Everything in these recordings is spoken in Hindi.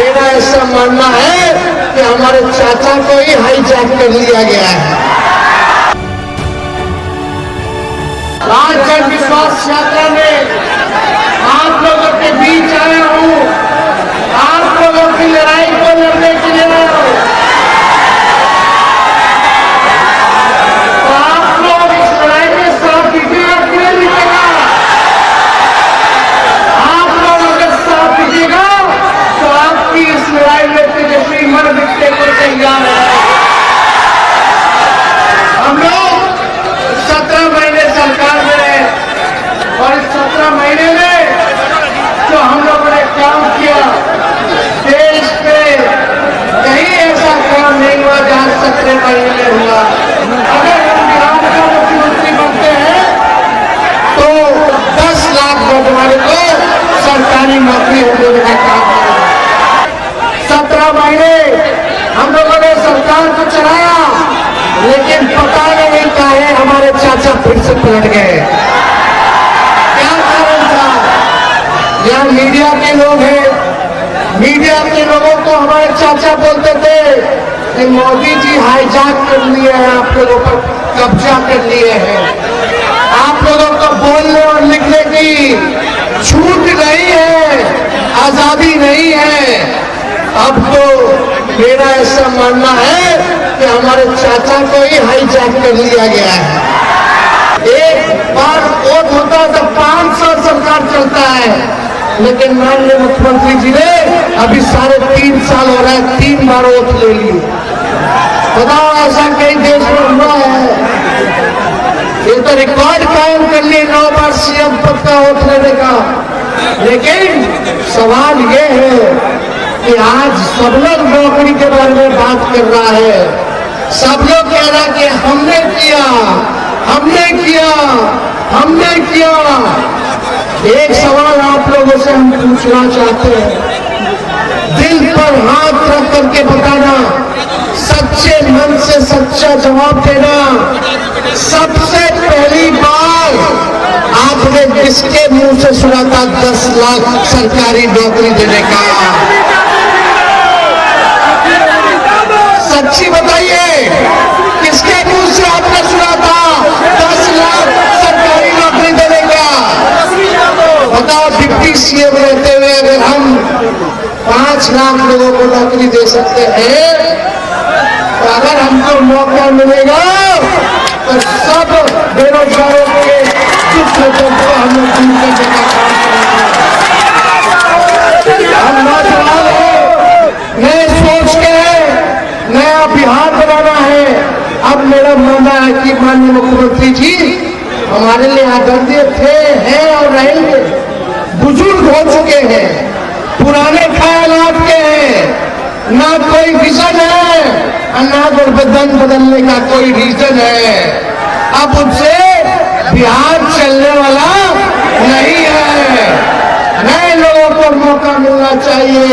मेरा ऐसा मानना है कि हमारे चाचा को ही हाईजैक कर लिया गया है। आज जन विश्वास यात्रा में आप लोगों के बीच आया हूं, आप लोगों की लड़ाई को लड़ने के लिए आया हूं। तो आप लोग इस लड़ाई में साथ दीजिएगा कि नहीं दीजिएगा? आप लोग अगर साथ दीजिएगा तो आपकी इस लड़ाई में तेजस्वी मर मिटने को तैयार है। हम लोग 17 महीने सरकार में रहे और इस 17 महीने में जो हम लोगों ने काम किया, देश पे कहीं ऐसा काम नहीं हुआ जहां 17 महीने में हुआ। अगर हम बिहार का मुख्यमंत्री बनते हैं तो 10 लाख नौजवानों को सरकारी नौकरी देने का काम करेगा। 17 महीने हम लोगों ने सरकार को चलाया, लेकिन पता नहीं काहे हमारे चाचा फिर से पलट गए। क्या कारण था? यहाँ मीडिया के लोग हैं, मीडिया के लोगों को हमारे चाचा बोलते थे कि मोदी जी हाईजैक कर लिए हैं, आप लोगों पर कब्जा कर लिए हैं, आप लोगों को बोलने और लिखने की छूट नहीं है, आजादी नहीं है। अब तो मेरा ऐसा मानना है कि हमारे चाचा को ही हाईजैक कर लिया गया है। एक बार वोट होता है तो 5 साल सरकार चलता है, लेकिन माननीय मुख्यमंत्री जी ने अभी 3.5 साल हो रहा है, 3 बार वोट ले लिए। बताओ ऐसा कई देश में हुआ है? ये तो रिकॉर्ड कायम कर लिए 9 बार सीएम पद का वोट लेने का। लेकिन सवाल ये है कि आज सब लोग नौकरी के बारे में बात कर रहा है, सब लोग कह रहा कि हमने किया, हमने किया, हमने किया। एक सवाल आप लोगों से हम पूछना चाहते हैं, दिल पर हाथ रख करके बताना, सच्चे मन से सच्चा जवाब देना। सबसे पहली बार आपने किसके मुंह से सुना था 10 लाख सरकारी नौकरी देने का? सच्ची बताइए, किसके मुंह से आपने सुना था 10 लाख सरकारी नौकरी देने का? बताओ, डिप्टी सीएम रहते हुए अगर हम 5 लाख लोगों को नौकरी दे सकते हैं, तो अगर हमको मौका मिलेगा तो सब बेरोजगारों के दुख को हम लोग दूर करने का काम करेंगे। हम नौजवान हैं, नए सोच के नया बिहार बनाना है। अब मेरा मानना है कि माननीय मुख्यमंत्री जी हमारे लिए आदरणीय थे, हैं और रहेंगे। बुजुर्ग हो चुके हैं, पुराने ख्यालात के हैं, ना कोई विजन है और ना गठबंधन बदलने का कोई रीजन है। अब उनसे बिहार चलने वाला नहीं है। नए लोगों को मौका मिलना चाहिए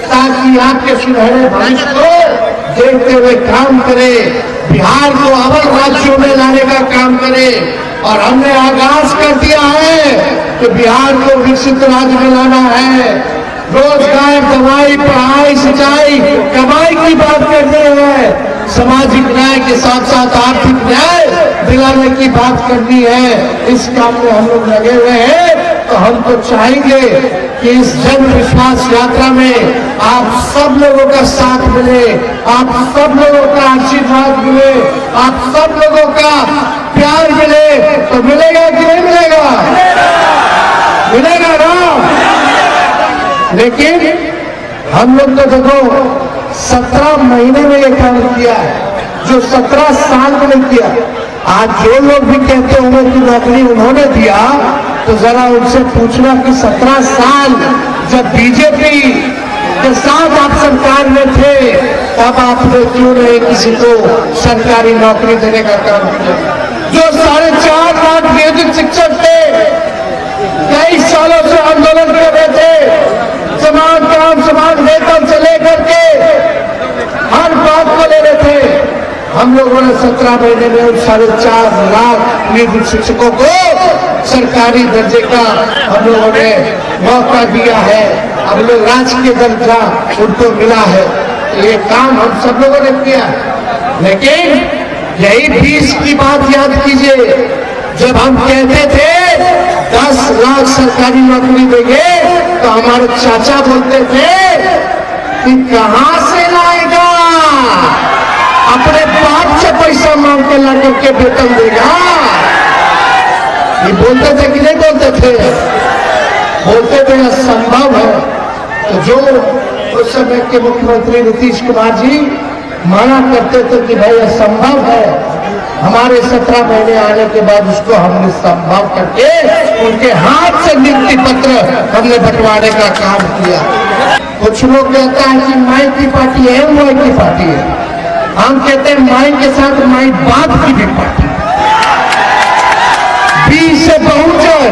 ताकि यहाँ के सुनहरे भविष्य को देखते हुए काम करे, बिहार को अव्वल राज्यों में लाने का काम करे। और हमने आगाज कर दिया है कि बिहार को विकसित राज्य में लाना है। रोजगार, दवाई, पढ़ाई, सिंचाई, कमाई की बात करनी है। सामाजिक न्याय के साथ साथ आर्थिक न्याय दिलाने की बात करनी है। इस काम में हम लोग लगे हुए हैं। तो हम तो चाहेंगे कि इस जन विश्वास यात्रा में आप सब लोगों का साथ मिले, आप सब लोगों का आशीर्वाद मिले, आप सब लोगों का प्यार मिले। तो मिलेगा कि नहीं मिलेगा? मिलेगा ना? लेकिन हम लोग तो देखो 17 महीने में ये काम किया है, जो 17 साल में नहीं किया। आज जो लोग भी कहते होंगे कि नौकरी उन्होंने दिया, तो जरा उनसे पूछना कि 17 साल जब बीजेपी के साथ आप सरकार में थे, तब आपने क्यों नहीं किसी को सरकारी नौकरी देने का काम किया? जो 4.5 लाख नियोजित शिक्षक थे, कई सालों से आंदोलन कर रहे थे, समान काम समान वेतन से लेकर के हर बात को ले रहे थे। हम लोगों ने 17 महीने में उन 4.5 लाख नियोजित शिक्षकों को सरकारी दर्जे का हम लोगों ने मौका दिया है। अब लोग राजकीय दर्जा उनको मिला है। ये काम हम सब लोगों ने किया, लेकिन यही 20 की बात याद कीजिए, जब हम कहते थे 10 लाख सरकारी नौकरी देंगे तो हमारे चाचा बोलते थे कि कहां से लाएगा, अपने बाप से पैसा मांग के लड़कों के वेतन देगा। ये बोलते थे कि नहीं बोलते थे? बोलते थे असंभव है। तो जो उस समय के मुख्यमंत्री नीतीश कुमार जी माना करते थे कि भाई असंभव है, हमारे 17 महीने आने के बाद उसको हमने संभव करके उनके हाथ से नियुक्ति पत्र हमने बंटवाने का काम किया। कुछ लोग कहता है कि माई की पार्टी है, माई की पार्टी है। हम कहते हैं माई के साथ माई बाप की भी पार्टी। बी से बहुजन,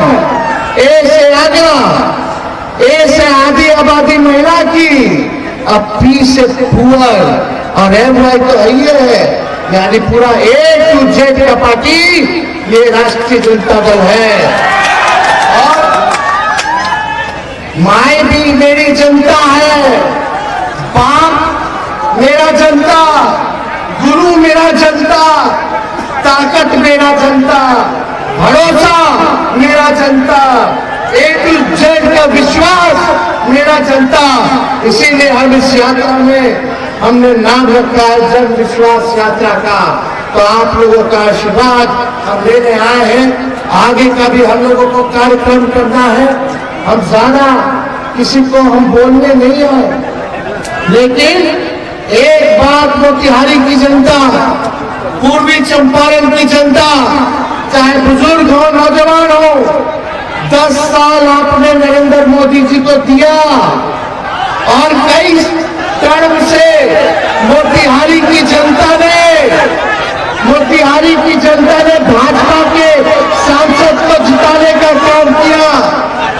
ए से आगरा, ए से आधी आबादी महिला की, अब पी से पुअर और एम वाई तो है, यानी पूरा ए टू जेड का पार्टी ये राष्ट्रीय जनता दल है। और माई भी मेरी जनता है, बाप मेरा जनता, गुरु मेरा जनता, ताकत मेरा जनता, भरोसा मेरा जनता, ए टू जेड का विश्वास मेरा जनता। इसीलिए हम इस यात्रा में हमने नाम रखा है जन विश्वास यात्रा का। तो आप लोगों का आशीर्वाद हम लेने आए हैं। आगे का भी हम लोगों को कार्यक्रम करना है। हम ज्यादा किसी को हम बोलने नहीं आए, लेकिन एक बात मोतिहारी की जनता, पूर्वी चंपारण की जनता, चाहे बुजुर्ग हो नौजवान हो, 10 साल आपने नरेंद्र मोदी जी को दिया और कई टर्म से मोतिहारी की जनता ने भाजपा के सांसद को जिताने का काम किया,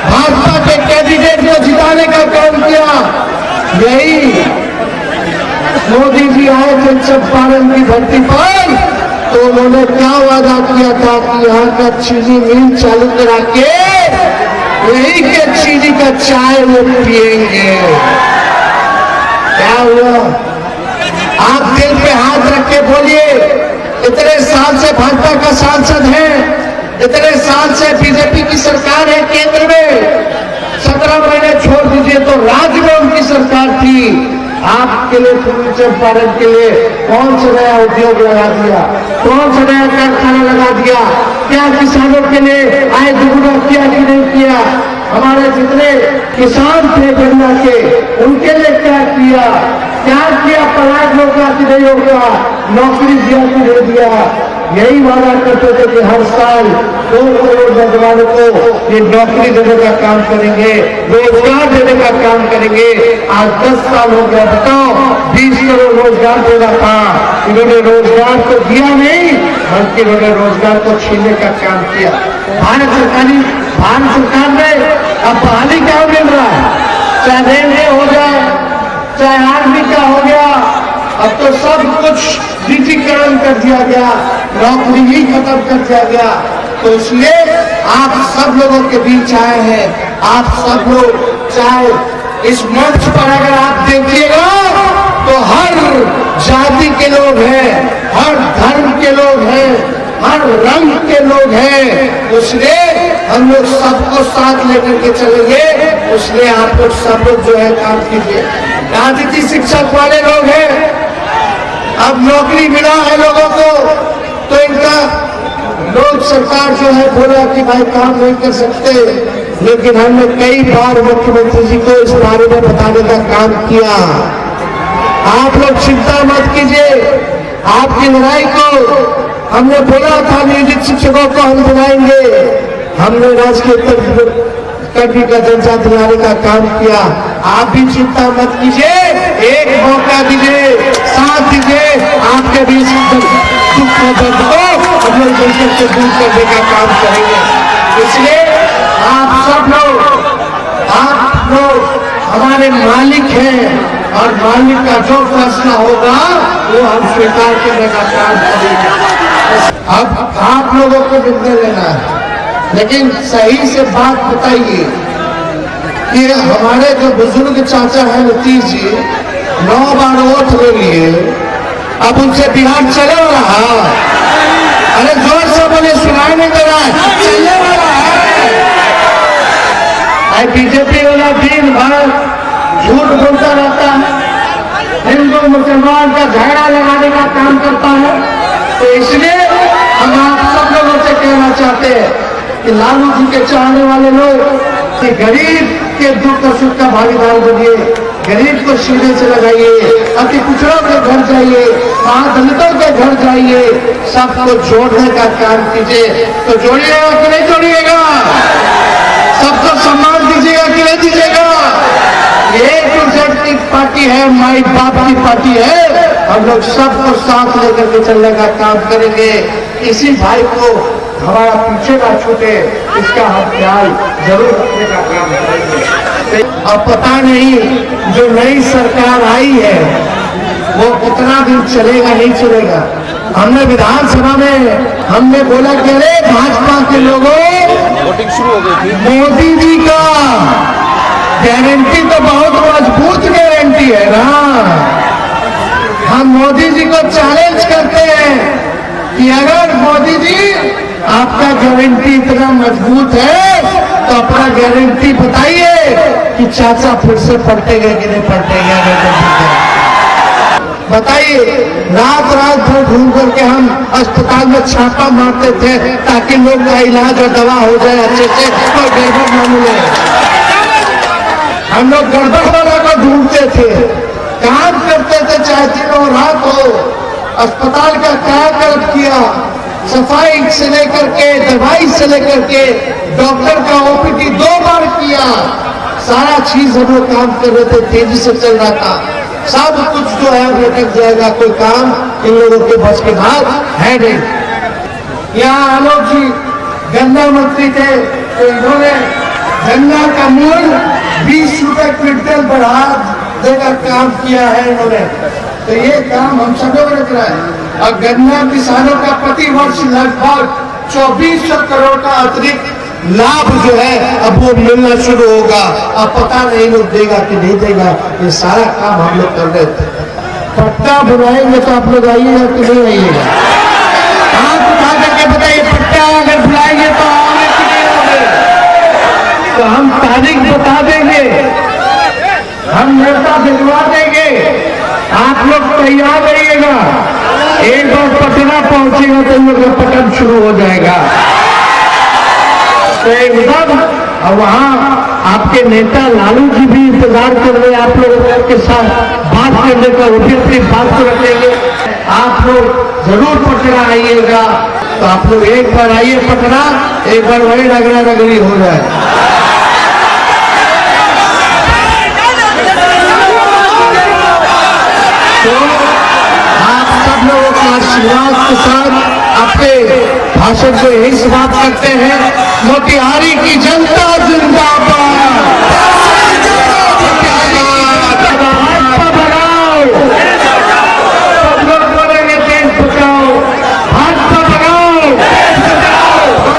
भाजपा के कैंडिडेट को जिताने का काम किया। यही मोदी जी आए थे चंपारण की धरती पर, तो उन्होंने क्या वादा किया था कि यहाँ का चीनी मिल चालू करा के यही के चीनी का चाय वो पिएंगे। क्या हुआ? आप दिल पे हाथ रख के बोलिए, इतने साल से भाजपा का सांसद है, इतने साल से बीजेपी की सरकार है केंद्र में, 17 महीने छोड़ दीजिए तो राज्य में उनकी सरकार थी। आपके लिए पूर्वी चंपारण के लिए कौन सा नया उद्योग लगा दिया, कौन सा नया कारखाना लगा दिया? क्या किसानों के लिए आय दुगुना किया कि नहीं किया? हमारे जितने किसान थे गन्ना के, उनके लिए क्या किया? क्या किया? पढ़ाई होगा कि नहीं होगा, नौकरी दिया कि नहीं दिया? यही वादा करते थे कि हर साल 2 करोड़ नौजवानों को ये नौकरी देने का काम करेंगे, रोजगार देने का काम करेंगे। आज 10 साल हो गया, बताओ 20 करोड़ रोजगार देना था, इन्होंने रोजगार तो दिया नहीं, बल्कि इन्होंने रोजगार को छीनने का काम किया। भारत सरकार ने अब बहाली क्या मिल रहा है, चाहे रेलवे हो जाए, चाहे आर्मी का हो गया, अब तो सब कुछ डिजिटीकरण कर दिया गया, नौकरी ही खत्म कर दिया गया। तो इसलिए आप सब लोगों के बीच आए हैं। आप सब लोग, चाहे इस मंच पर अगर आप देखिएगा तो हर जाति के लोग हैं, हर धर्म के लोग हैं, हर रंग के लोग हैं। इसलिए हम लोग सबको साथ लेकर के चलेंगे। इसलिए आप लोग सब लोग जो है काम कीजिए। राजनीति शिक्षक वाले लोग हैं, अब नौकरी मिला है लोगों को, तो इनका लोग सरकार जो है बोला कि भाई काम नहीं कर सकते, लेकिन हमने कई बार मुख्यमंत्री जी को इस बारे में बताने का काम किया। आप लोग चिंता मत कीजिए, आपकी लड़ाई को हमने बोला था नियोजित शिक्षकों को हम दिलाएंगे। हमने राजकीय कर्मी का दर्जा दिलाने का काम किया। आप भी चिंता मत कीजिए, एक मौका दीजिए, साथ दीजिए, आपके भी दुख दर्द को हम लोग मिलकर से दूर करने का काम करेंगे। इसलिए आप सब लोग हमारे मालिक हैं और मालिक का जो फैसला होगा वो हम स्वीकार करने का काम करेंगे। अब आप लोगों को निर्णय लेना है, लेकिन सही से बात बताइए। कि हमारे जो बुजुर्ग चाचा हैं नीतीश जी 9 बार वोट ले लिए, अब उनसे बिहार चले रहा? अरे जोर से बोले, सुनाई नहीं दे रहा है, चलने वाला है। बीजेपी वाला दिन भर झूठ बोलता रहता है, हिंदू मुसलमान का झगड़ा लगाने का काम करता है। तो इसलिए हम आप सब लोगों से कहना चाहते हैं कि लालू जी के चाहने वाले लोग कि गरीब के दुख और सुख का भागीदार बनिए, गरीब को सीने से लगाइए, अति पिछड़ों के घर जाइए, दलितों के घर जाइए, सबको जोड़ने का काम कीजिए। तो जोड़िएगा कि नहीं जोड़िएगा? सबको सम्मान दीजिएगा कि नहीं दीजिएगा? एक की पार्टी है, माई बाप की पार्टी है। हम लोग सबको साथ लेकर के चलने का काम करेंगे। इसी भाई को हमारा पीछे ना छूटे, इसका हम ख्याल जरूर रखने का काम करेंगे। अब पता नहीं जो नई सरकार आई है वो कितना दिन चलेगा, नहीं चलेगा। हमने विधानसभा में हमने बोला कि अरे भाजपा के लोगों, वोटिंग शुरू हो गई थी, मोदी जी का गारंटी तो बहुत मजबूत गारंटी है ना। हम मोदी जी को चैलेंज करते हैं कि अगर मोदी जी आपका गारंटी इतना मजबूत है तो अपना गारंटी बताइए कि चाचा फिर से पलटेंगे कि नहीं पलटेंगे। बताइए, रात रात भर घूम करके हम अस्पताल में छापा मारते थे ताकि लोग का इलाज और दवा हो जाए अच्छे से, कोई गड़बड़ न मिले। हम लोग गड़बड़ वाला को ढूंढते थे, काम करते थे चाहे दिन और रात हो। अस्पताल का कायाकल्प किया, सफाई से लेकर के दवाई से लेकर के डॉक्टर का ओपीडी 2 बार किया। सारा चीज हम लोग काम कर रहे थे, तेजी से चल रहा था। सब कुछ जो है लटक जाएगा, कोई काम इन लोगों के बस के बाद है नहीं। यहाँ आलोक जी गन्ना मंत्री थे तो इन्होंने गन्ना का मूल्य 20 रुपए क्विंटल बढ़ा देकर काम किया है इन्होंने। तो ये काम हम सब लोग रख रहे हैं। और गन्ना किसानों का प्रति वर्ष लगभग 2400 करोड़ का अतिरिक्त लाभ जो है अब वो मिलना शुरू होगा। अब पता नहीं वो देगा कि नहीं देगा, ये सारा काम हम लोग कर रहे थे। पट्टा बुलाएंगे तो आप लोग आइएगा कि नहीं आइएगा? हाथ उठा करके बताइए, पट्टा अगर बुलाएंगे तो आओगे कि नहीं आओगे? तो हम तारीख बता देंगे, हम नेता भिजवा देंगे, आप लोग तैयार रहिएगा। एक बार पटना पहुंचेगा तो इन लोग का पटन शुरू हो जाएगा। तो एकदम वहाँ आपके नेता लालू जी भी इंतजार कर रहे हैं आप लोगों के साथ बात करने का, वो भी अपनी बात को रखेंगे। आप लोग जरूर पटना आइएगा। तो आप लोग एक बार आइए पटना, एक बार वही रगड़ा रगड़ी हो जाए। तो आप सब लोगों का आशीर्वाद के साथ आपके भाषण को यही समाप्त करते हैं। मोतिहारी की जनता जिंदाबाद।